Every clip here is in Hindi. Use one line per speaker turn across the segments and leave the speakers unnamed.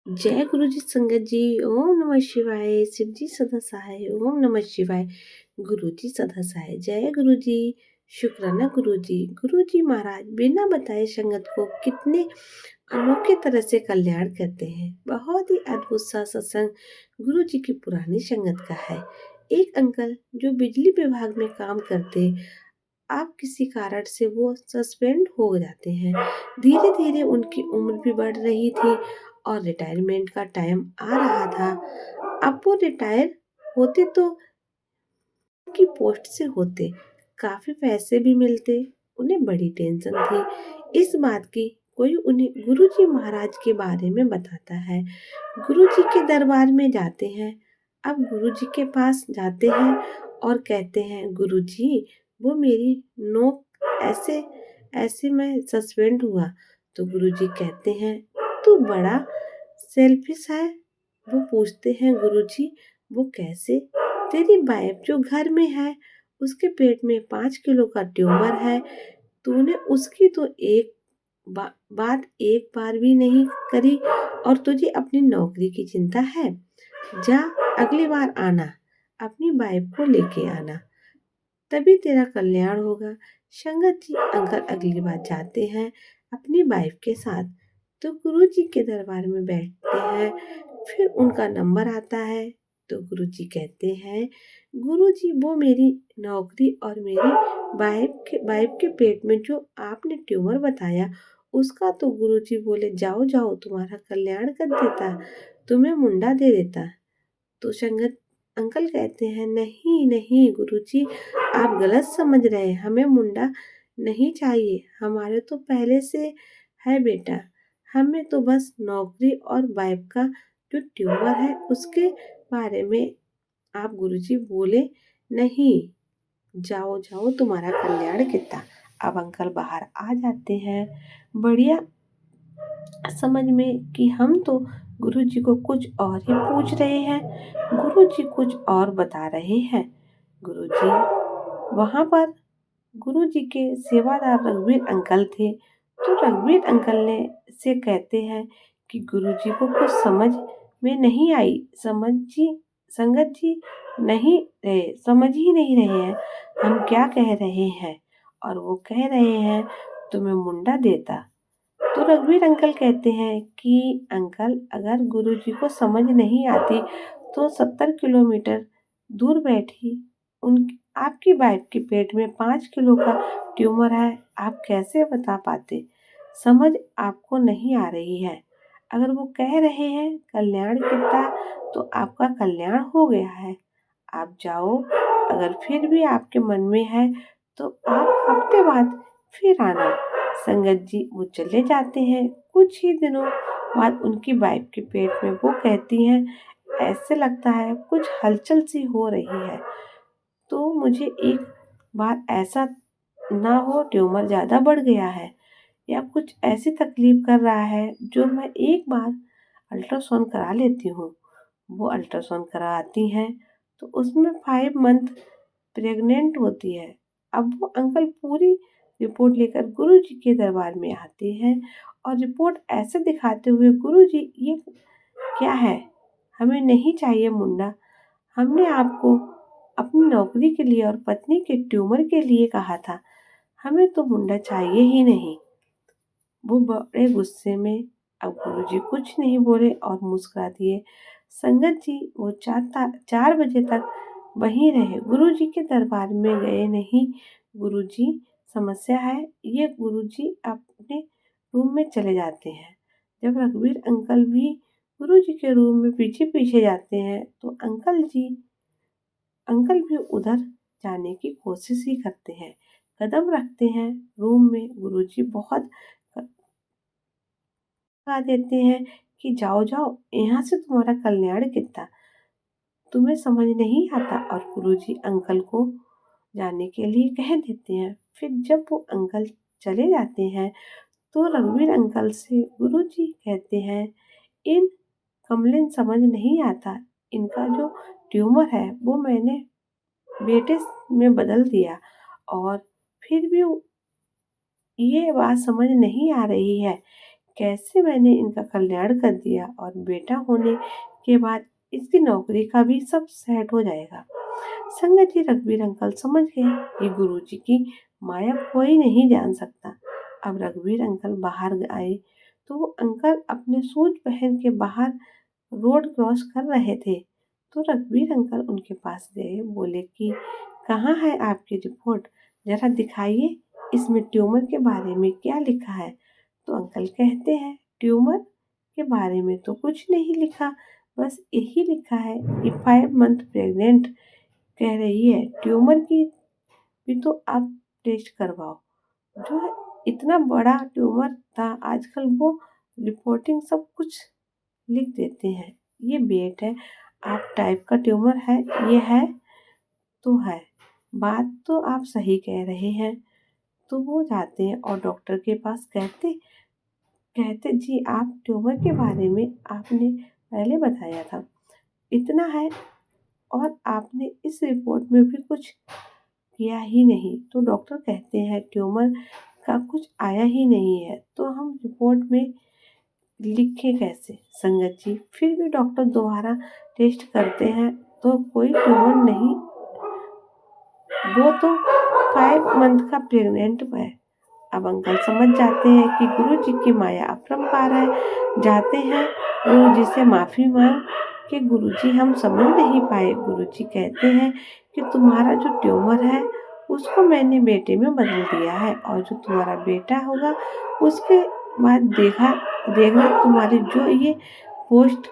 जय गुरु जी संगत जी। ओम नमः शिवाय। शिव जी सदा सहाय। ओम नमः शिवाय। गुरु जी सदा सहाय। जय गुरु जी। शुक्राना गुरु जी। गुरु जी महाराज बिना बताए संगत को कितने अनोखे तरह से कल्याण करते हैं। बहुत ही अद्भुत सा सत्संग गुरु जी की पुरानी संगत का है। एक अंकल जो बिजली विभाग में काम करते, आप किसी कारण से वो सस्पेंड हो जाते हैं। धीरे धीरे उनकी उम्र भी बढ़ रही थी और रिटायरमेंट का टाइम आ रहा था। अब वो रिटायर होते तो की पोस्ट से होते, काफी पैसे भी मिलते। उन्हें बड़ी टेंशन थी इस बात की। कोई उन्हें गुरुजी महाराज के बारे में बताता है। गुरुजी के दरबार में जाते हैं। अब गुरुजी के पास जाते हैं और कहते हैं, गुरुजी वो मेरी नौक ऐसे ऐसे मैं सस्पेंड हुआ। तो गुरुजी कहते हैं, तू बड़ा सेल्फिश है। वो पूछते हैं, गुरुजी वो कैसे? तेरी वाइफ जो घर में है उसके पेट में 5 किलो का ट्यूमर है। तूने उसकी तो एक बात एक बार भी नहीं करी और तुझे अपनी नौकरी की चिंता है। जा, अगली बार आना, अपनी वाइफ को लेके आना, तभी तेरा कल्याण होगा। संगत जी अंकल अगली बार जाते हैं अपनी वाइफ के साथ। तो गुरु जी के दरबार में बैठते हैं। फिर उनका नंबर आता है। तो गुरु जी कहते हैं, गुरु जी वो मेरी नौकरी और मेरी वाइफ के पेट में जो आपने ट्यूमर बताया उसका तो गुरु जी बोले जाओ जाओ तुम्हारा कल्याण कर देता, तुम्हें मुंडा दे देता। तो संगत अंकल कहते हैं, नहीं नहीं गुरुजी, आप गलत समझ रहे हैं। हमें मुंडा नहीं चाहिए, हमारे तो पहले से है बेटा। हमें तो बस नौकरी और वाइफ का जो ट्यूमर है उसके बारे में आप गुरुजी बोले नहीं। जाओ जाओ तुम्हारा कल्याण कितना। अब अंकल बाहर आ जाते हैं बढ़िया समझ में कि हम तो गुरुजी को कुछ और ही पूछ रहे हैं, गुरुजी कुछ और बता रहे हैं। गुरुजी वहां पर गुरुजी के सेवादार रघुवीर अंकल थे। तो रघुवीर अंकल ने से कहते हैं कि गुरुजी को कुछ समझ में नहीं आई। संगत जी नहीं रहे, समझ ही नहीं रहे हैं हम क्या कह रहे हैं। और वो कह रहे हैं तुम्हें मुंडा देता। तो रघुवीर अंकल कहते हैं कि अंकल अगर गुरुजी को समझ नहीं आती तो 70 किलोमीटर दूर बैठी उन आपकी वाइफ के पेट में 5 किलो का ट्यूमर है, आप कैसे बता पाते? समझ आपको नहीं आ रही है। अगर वो कह रहे हैं कल्याण कितना, तो आपका कल्याण हो गया है। आप जाओ, अगर फिर भी आपके मन में है तो आप हफ्ते बाद फिर आना। संगत जी वो चले जाते हैं। कुछ ही दिनों बाद उनकी वाइफ के पेट में वो कहती हैं, ऐसे लगता है कुछ हलचल सी हो रही है। तो मुझे एक बार ऐसा ना हो ट्यूमर ज़्यादा बढ़ गया है या कुछ ऐसी तकलीफ कर रहा है जो मैं एक बार अल्ट्रासाउंड करा लेती हूँ। वो अल्ट्रासाउंड कराती हैं तो उसमें 5 मंथ प्रेग्नेंट होती है। अब वो अंकल पूरी रिपोर्ट लेकर गुरुजी के दरबार में आते हैं और रिपोर्ट ऐसे दिखाते हुए, गुरुजी ये क्या है? हमें नहीं चाहिए मुंडा। हमने आपको अपनी नौकरी के लिए और पत्नी के ट्यूमर के लिए कहा था। हमें तो मुंडा चाहिए ही नहीं। वो बड़े गुस्से में अब गुरुजी कुछ नहीं बोले और मुस्कुरा दिए। संगत जी वो 4 बजे तक वहीं रहे, गुरुजी के दरबार में गए नहीं। गुरुजी समस्या है ये। गुरुजी अपने रूम में चले जाते हैं। जब रघुवीर अंकल भी गुरुजी के रूम में पीछे पीछे जाते हैं तो अंकल भी उधर जाने की कोशिश ही करते हैं, कदम रखते हैं। रूम में गुरुजी बहुत कहा देते हैं कि जाओ जाओ यहाँ से तुम्हारा कल्याण कितना, तुम्हें समझ नहीं आता। और गुरुजी अंकल को जाने के लिए कह देते हैं। फिर जब वो अंकल चले जाते हैं तो रघुवीर अंकल से गुरुजी कहते हैं, इन कमलिन समझ नहीं आता, इनका जो ट्यूमर है वो मैंने बेटे में बदल दिया और फिर भी ये बात समझ नहीं आ रही है कैसे मैंने इनका कल्याण कर दिया और बेटा होने के बाद इसकी नौकरी का भी सब सेट हो जाएगा। संगत जी, रघुवीर अंकल समझ गए कि गुरुजी की माया कोई नहीं जान सकता। अब रघुवीर अंकल बाहर आए तो वो अंकल अपने शूज पहन के बाहर रोड क्रॉस कर रहे थे। तो रघुवीर अंकल उनके पास गए, बोले कि कहाँ है आपकी रिपोर्ट, जरा दिखाइए, इसमें ट्यूमर के बारे में क्या लिखा है। तो अंकल कहते हैं, ट्यूमर के बारे में तो कुछ नहीं लिखा, बस यही लिखा है कि 5 मंथ प्रेग्नेंट कह रही है, ट्यूमर की भी तो आप टेस्ट करवाओ। जो है इतना बड़ा ट्यूमर था, आजकल वो रिपोर्टिंग सब कुछ लिख देते हैं। ये बेट है, आप टाइप का ट्यूमर है, ये है तो है, बात तो आप सही कह रहे हैं। तो वो जाते हैं और डॉक्टर के पास कहते कहते जी, आप ट्यूमर के बारे में आपने पहले बताया था, इतना है, और आपने इस रिपोर्ट में भी कुछ किया ही नहीं। तो डॉक्टर कहते हैं ट्यूमर का कुछ आया ही नहीं है, तो हम रिपोर्ट में लिखे कैसे। संगत जी, फिर भी डॉक्टर दोबारा टेस्ट करते हैं तो कोई ट्यूमर नहीं, वो तो 5 मंथ का प्रेग्नेंट है। अब अंकल समझ जाते हैं कि गुरुजी की माया अपरंपार है। जाते हैं गुरुजी से माफ़ी मांग कि गुरुजी, हम समझ नहीं पाए। गुरुजी कहते हैं कि तुम्हारा जो ट्यूमर है उसको मैंने बेटे में बदल दिया है, और जो तुम्हारा बेटा होगा उसके बाद देखना तुम्हारी जो ये पोस्ट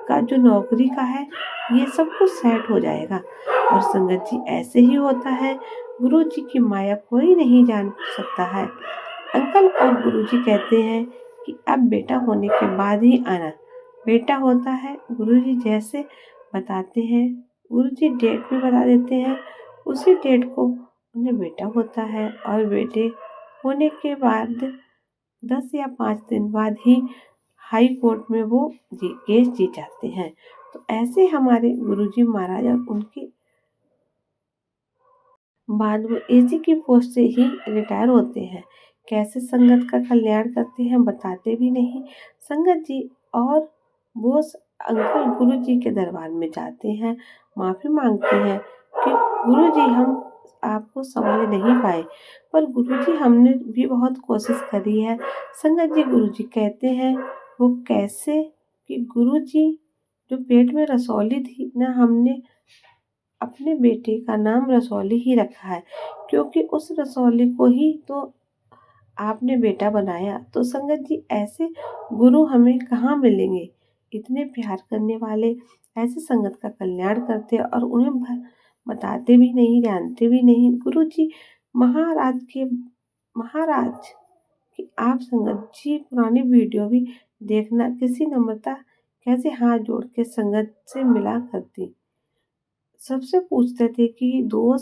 का जो नौकरी का है, ये सब कुछ सेट हो जाएगा। और संगत जी, ऐसे ही होता है, गुरुजी की माया कोई नहीं जान सकता है। अंकल और गुरुजी कहते हैं कि अब बेटा होने के बाद ही आना। बेटा होता है, गुरुजी जैसे बताते हैं, गुरुजी डेट भी बता देते हैं, उसी डेट को उन्हें बेटा होता है। और बेटे होने के बाद 10 या 5 दिन बाद ही हाई कोर्ट में वो केस जीत जाते हैं। तो ऐसे हमारे गुरुजी महाराज, और उनके बाद वो एसी की पोस्ट से ही रिटायर होते हैं। कैसे संगत का कल्याण करते हैं बताते भी नहीं संगत जी। और वो अंकल गुरुजी के दरबार में जाते हैं, माफ़ी मांगते हैं कि गुरुजी, हम आपको समझ नहीं पाए, पर गुरुजी हमने भी बहुत कोशिश करी है। संगत जी, गुरुजी कहते हैं वो कैसे, कि गुरुजी, जो पेट में रसौली थी ना, हमने अपने बेटे का नाम रसौली ही रखा है, क्योंकि उस रसौली को ही तो आपने बेटा बनाया। तो संगत जी, ऐसे गुरु हमें कहाँ मिलेंगे, इतने प्यार करने वाले, ऐसे संगत का कल्याण करते और उन्हें बताते भी नहीं, जानते भी नहीं। गुरु जी महाराज कि आप संगत जी पुरानी वीडियो भी देखना, किसी नम्रता कैसे हाथ जोड़ के संगत से मिला करती, सबसे पूछते थे कि दोष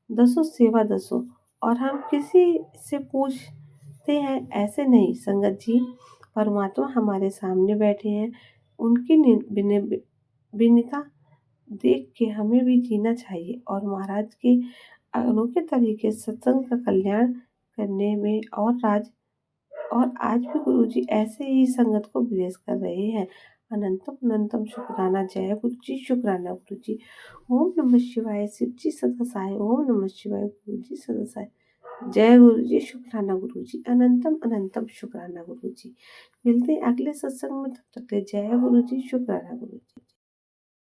दसो सेवा दसो, और हम किसी से पूछते हैं, ऐसे नहीं संगत जी। परमात्मा हमारे सामने बैठे हैं, उनकी विनीता देख के हमें भी जीना चाहिए, और महाराज के अनोखे तरीके सत्संग का कल्याण करने में। और आज भी गुरुजी ऐसे ही संगत को ब्लेस कर रहे हैं। अनंतम अनंतम शुक्राना, जय गुरु जी, शुक्राना गुरु जी। ओम नमः शिवाय, शिव जी सदा सहाय। ओम नमः शिवाय, गुरु जी सदा सहाय। जय गुरु जी, शुक्राना गुरु जी, अनंतम अनंतम शुक्राना गुरु जी। मिलते हैं अगले सत्संग में, तब तक के लिए जय गुरु जी, शुक्राना गुरु जी।